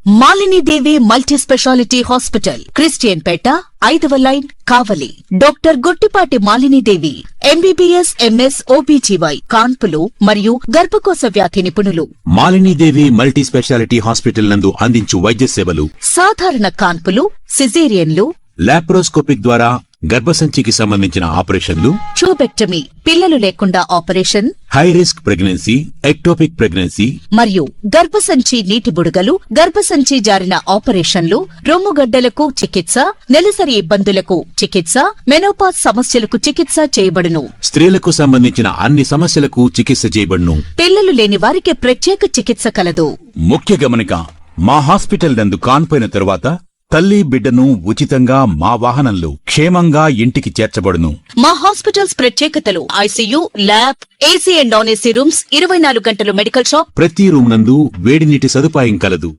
Malini Devi multi speciality hospital, Christian పేట, 5వ line, Kavali. Doctor Guttipati Malinidevi, MBBS, MS, OBGY, కాన్పులు మరియు గర్భకోశ వ్యాధి నిపుణులు. మాలినీదేవి మల్టీ స్పెషాలిటీ హాస్పిటల్ నందు అందించు వైద్య సేవలు: సాధారణ కాన్పులు, సిజేరియన్లు, లాప్రోస్కోపిక్ ద్వారా గర్భసంచికి సంబంధించిన ఆపరేషన్లు, ట్యూబెక్టమీ, పిల్లలు లేకుండా operation, high risk pregnancy, ectopic pregnancy మరియు గర్భసంచి నీటి బుడగలు, గర్భసంచి జారిన ఆపరేషన్లు, రొమ్ముగడ్డలకు చికిత్స, నెలసరి ఇబ్బందులకు చికిత్స, మెనోపాజ్ సమస్యలకు చికిత్స చేయబడును. స్త్రీలకు సంబంధించిన అన్ని సమస్యలకు చికిత్స చేయబడును. పిల్లలు లేని వారికి ప్రత్యేక చికిత్స కలదు. ముఖ్య గమనిక: మా హాస్పిటల్ నందు కాన్పోయిన తరువాత తల్లి బిడ్డను ఉచితంగా మా వాహనంలో క్షేమంగా ఇంటికి చేర్చబడును. మా హాస్పిటల్స్ ప్రత్యేకతలు: ICU, lab, AC and non AC rooms, 24 గంటలు మెడికల్ షాప్, ప్రతి రూమ్ నందు వేడి నీటి సదుపాయం కలదు.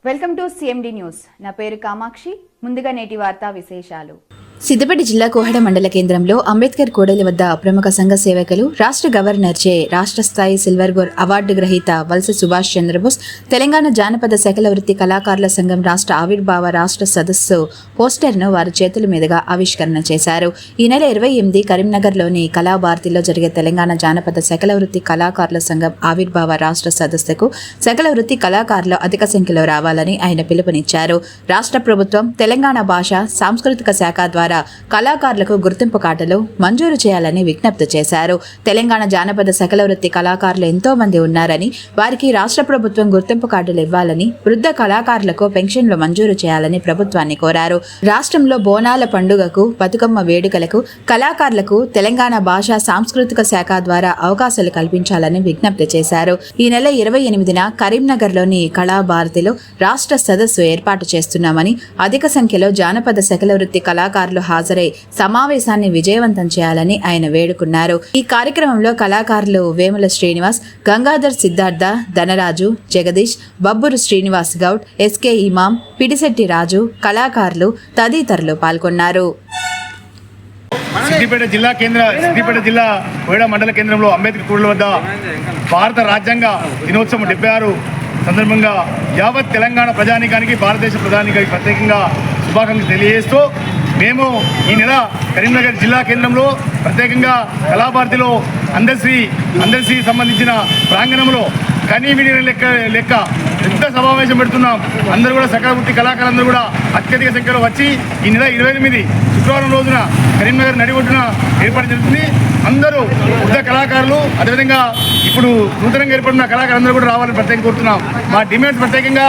Welcome to CMD news. నా పేరు కామాక్షి. ముందుగా నేటి వార్తా విశేషాలు. సిద్దిపేట జిల్లా కోహెడ మండల కేంద్రంలో అంబేద్కర్ కూడలి వద్ద ప్రముఖ సంఘ సేవకులు, రాష్ట్ర గవర్నర్ చే రాష్ట్ర స్థాయి సిల్వర్ గోర్ అవార్డు గ్రహీత వలస సుభాష్ చంద్రబోస్, తెలంగాణ జానపద సకల వృత్తి కళాకారుల సంఘం రాష్ట్ర ఆవిర్భావ రాష్ట్ర సదస్సు పోస్టర్ను వారి చేతుల మీదుగా ఆవిష్కరణ చేశారు. ఈ నెల 28 కరీంనగర్లోని కళాభారతిలో జరిగే తెలంగాణ జానపద సకల వృత్తి కళాకారుల సంఘం ఆవిర్భావ రాష్ట్ర సదస్సుకు సకల వృత్తి కళాకారులు అధిక సంఖ్యలో రావాలని ఆయన పిలుపునిచ్చారు. రాష్ట్ర ప్రభుత్వం తెలంగాణ భాష సాంస్కృతిక శాఖ ద్వారా కళాకారులకు గుర్తింపు కార్డులు మంజూరు చేయాలని విజ్ఞప్తి చేశారు. తెలంగాణ జానపద సకల వృత్తి కళాకారులు ఎంతో మంది ఉన్నారని, వారికి రాష్ట్ర ప్రభుత్వం గుర్తింపు కార్డులు ఇవ్వాలని, వృద్ధ కళాకారులకు పెన్షన్లు మంజూరు చేయాలని ప్రభుత్వాన్ని కోరారు. రాష్ట్రంలో బోనాల పండుగకు, బతుకమ్మ వేడుకలకు కళాకారులకు తెలంగాణ భాషా సాంస్కృతిక శాఖ ద్వారా అవకాశాలు కల్పించాలని విజ్ఞప్తి చేశారు. ఈ నెల 28న కరీంనగర్లోని కళాభారతిలో రాష్ట్ర సదస్సు ఏర్పాటు చేస్తున్నామని, అధిక సంఖ్యలో జానపద సకల వృత్తి కళాకారులు హాజరై సమావేశాన్ని విజయవంతం చేయాలని ఆయన వేడుకున్నారు. ఈ కార్యక్రమంలో కళాకారులు వేముల శ్రీనివాస్, గంగాధర్ సిద్ధార్థ, ధనరాజు, జగదీష్, బబ్బురు శ్రీనివాస్ గౌడ్, ఎస్కే ఇమాం, పిడిశెట్టి రాజు, కళాకారులు తదితరులు పాల్గొన్నారు. సిద్దిపేట జిల్లా కోహెడ మండల కేంద్రంలో అంబేద్కర్ కూడలి వద్ద భారత రాజ్యాంగ దినోత్సవం 76 సందర్భంగా యావత్ తెలంగాణ ప్రజానీకానికి, భారతదేశ ప్రధానికి ప్రత్యేకంగా శుభాకాంక్షలు తెలియజేస్తూ, మేము ఈ నెల కరీంనగర్ జిల్లా కేంద్రంలో ప్రత్యేకంగా కళాభారతిలో అందశ్రీ సంబంధించిన ప్రాంగణంలో కనీవిని లెక్క పెద్ద సమావేశం పెడుతున్నాం. అందరూ కూడా సకల వృత్తి కళాకారులందరూ కూడా అత్యధిక సంఖ్యలో వచ్చి ఈ నెల 28 శుక్రవారం రోజున కరీంనగర్ నడిఒడ్డున ఏర్పాటు జరుగుతుంది. అందరూ వృద్ధ కళాకారులు, అదేవిధంగా ఇప్పుడు నూతనంగా ఏర్పడిన కళాకారులందరూ కూడా రావాలని ప్రత్యేకంగా కోరుతున్నాం. మా డిమాండ్స్ ప్రత్యేకంగా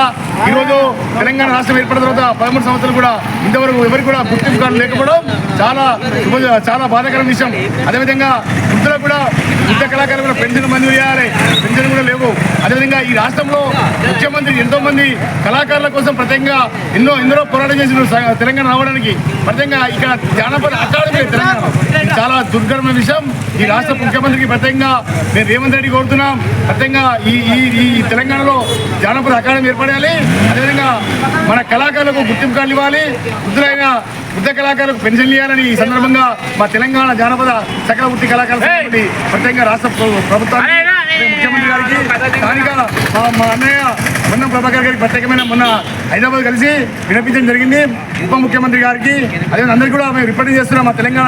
ఈరోజు తెలంగాణ రాష్ట్రం ఏర్పడిన తర్వాత 13 సంవత్సరాలు కూడా ఇంతవరకు ఎవరికి కూడా గుర్తింపు కార్డు లేకపోవడం చాలా బాధాకరమైన విషయం. అదేవిధంగా వృద్ధులకు కూడా, వృద్ధ కళాకారులు కూడా పెన్షన్ మంజూరు చేయాలి, పెన్షన్ కూడా లేవు. అదేవిధంగా ఈ రాష్ట్రంలో ముఖ్యమంత్రి ఎంతో మంది కళాకారుల కోసం ప్రత్యేకంగా ఎందరో పోరాటం చేసిన తెలంగాణ రావడానికి ప్రత్యేకంగా ఇక్కడ జానపద అకాడమీ తెలంగాణ చాలా దుర్ఘటమైన విషయం. ఈ రాష్ట్ర ముఖ్యమంత్రికి ప్రత్యేకంగా మేము రేవంత్ రెడ్డి కోరుతున్నాం, ప్రత్యేకంగా ఈ తెలంగాణలో జానపద అకాడమీ ఏర్పడాలి. అదేవిధంగా మన కళాకారులకు గుర్తింపు కార్డులు ఇవ్వాలి, వృద్ధ కళాకారులకు పెన్షన్లు ఇవ్వాలని ఈ సందర్భంగా మా తెలంగాణ జానపద సకల వృత్తి కళాకారులు ప్రత్యేకంగా రాష్ట్ర ప్రభుత్వానికి, ముఖ్యమంత్రి గారికి, స్థానిక మా అన్నయ్య మొన్న ప్రభాకర్ గారికి ప్రత్యేకమైన మొన్న హైదరాబాద్ కలిసి వినిపించడం జరిగింది. ఉప ముఖ్యమంత్రి గారికి, అదే అందరికీ కూడా మేము రిప్రజెంట్ చేస్తున్నాం. మా తెలంగాణ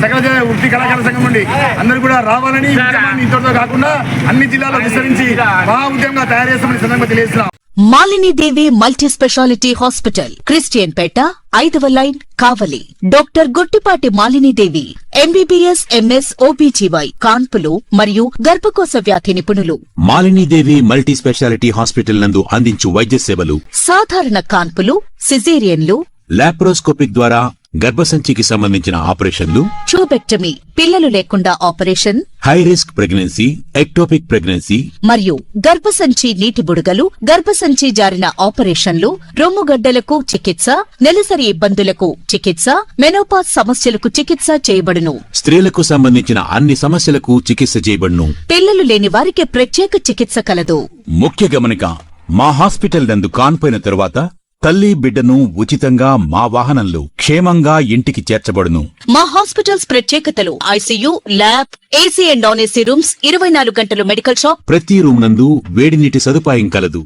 సకల వృత్తి కళాకారుల సంఘం నుండి అందరూ కూడా రావాలని, ఇంతటితో కాకుండా అన్ని జిల్లాల్లో విస్తరించి మహా ఉద్యమంగా తయారు చేస్తామని సందర్భంగా తెలియజేస్తున్నాం. Malinidevi multi speciality hospital, Christian పేట, 5వ line, Kavali. Doctor Guttipati Malinidevi, MBBS, MS, OBGY, కాన్పులు మరియు గర్భకోశ వ్యాధి నిపుణులు. మాలినీదేవి మల్టీ స్పెషాలిటీ హాస్పిటల్ నందు అందించు వైద్య సేవలు: సాధారణ కాన్పులు, సిజేరియన్లు, లాప్రోస్కోపిక్ ద్వారా గర్భసంచికి సంబంధించిన ఆపరేషన్లు, ట్యూబెక్టమీ, పిల్లలు లేకుండా operation, high risk pregnancy, ectopic pregnancy మరియు గర్భసంచి నీటి బుడగలు, గర్భసంచి జారిన ఆపరేషన్లు, రొమ్ముగడ్డలకు చికిత్స, నెలసరి ఇబ్బందులకు చికిత్స, మెనోపాజ్ సమస్యలకు చికిత్స చేయబడును. స్త్రీలకు సంబంధించిన అన్ని సమస్యలకు చికిత్స చేయబడును. పిల్లలు లేని వారికి ప్రత్యేక చికిత్స కలదు. ముఖ్య గమనిక: మా హాస్పిటల్ నందు కాన్పోయిన తరువాత తల్లి బిడ్డను ఉచితంగా మా వాహనంలో క్షేమంగా ఇంటికి చేర్చబడును. మా హాస్పిటల్స్ ప్రత్యేకతలు: ICU, lab, AC and non AC rooms, 24 గంటలు మెడికల్ షాప్. ప్రతి రూమ్ నందు వేడి నీటి సదుపాయం కలదు.